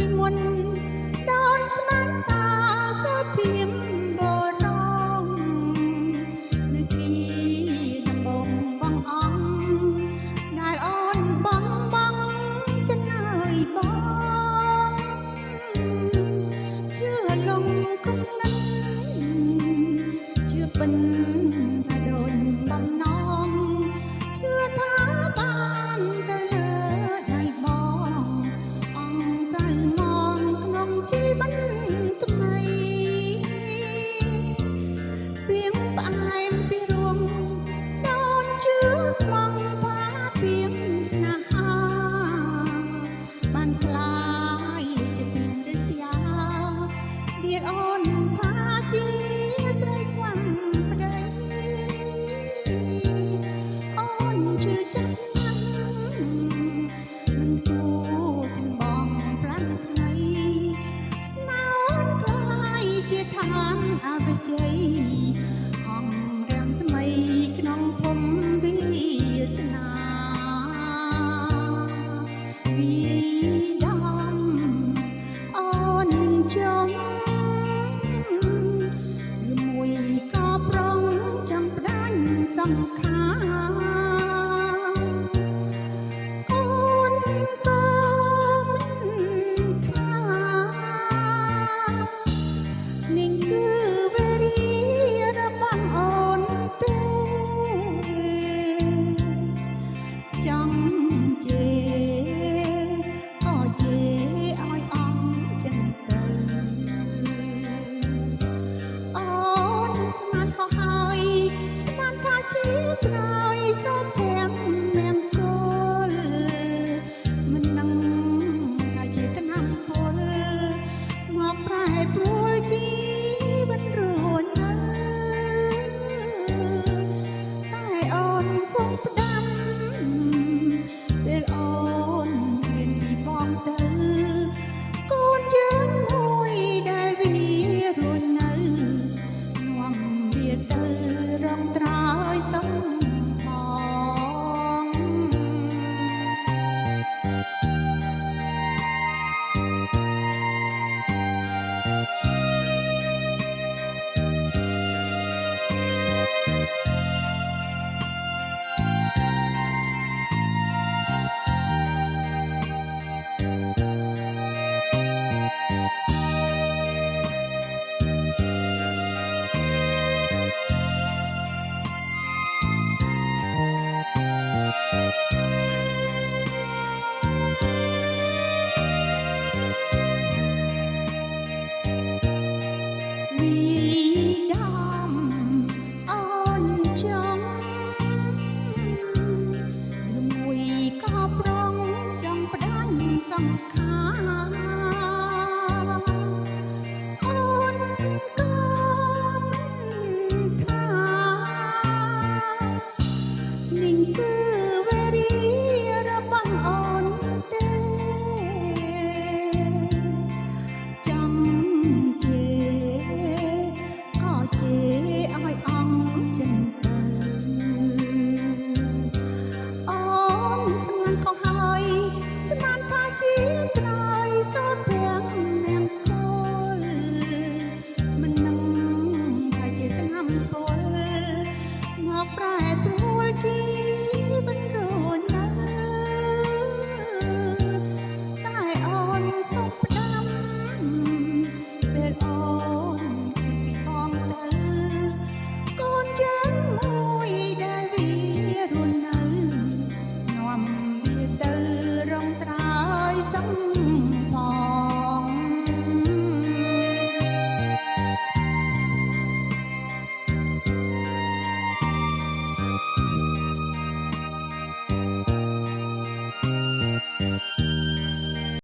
ពីមុនដូនស្មានតាសូភៀមបរងនៅគ្រាដំបងបងអង្គដែលអូនបងចំណាយបងជឿលងគុំនិនជឿពិនថាដូនបំណងជឿថាបានទៅលើដៃបងអង្គសៅមកក្នុងជីវិតថ្មីពីងផ្អែមពីរួមដូនជឿស្មងថាពីងស្នេហាបានខ្លាយជាទីរិស្យាដៀលអូនថាជាស្រីខ្វាំងប្តីអូនជឿចិត្តណាស់មិនគួរទាំងបងផ្លាន់ថ្មីស្នាអូនខ្លាយជាឋានអវជ័យអង្គរាំស្មីក្នុងភូមិវាសនាពីដំអូនចង់មួយក៏ប្រងចាំផ្ដាច់សង្ខារអូនក៏មិនថានេះគឺវេរីរបស់អូនទេចង់ជេរក៏ជេរឲ្យអង្គចិនទៅអូនស្មានក៏ហើយស្មានថាជាក្រោយសូមប្រាំមង្គលមិននឹងថាជាតំណាំពលមកប្រែប្រួលជីវិតរួននៅតែអូនសូមផ្ដាំពេលអូនឃ្លានពីបងទៅកូនយើងមួយដែលវារួននៅនាំវាទៅរងត្រើយសំផងវីដំអូនចង់មួយក៏ប្រងចង់ផ្ដាច់សង្ខារអូនក៏មិនថានេះគឺវេរីរបស់អូនទេចង់ជេរក៏ជេរឲ្យអង្គចិនទៅអូនស្មានក៏ហើយស្មានថាជាក្រោយសូមប្រាំមង្គលមិននឹងថាជាសំណាំពលមកប្រែ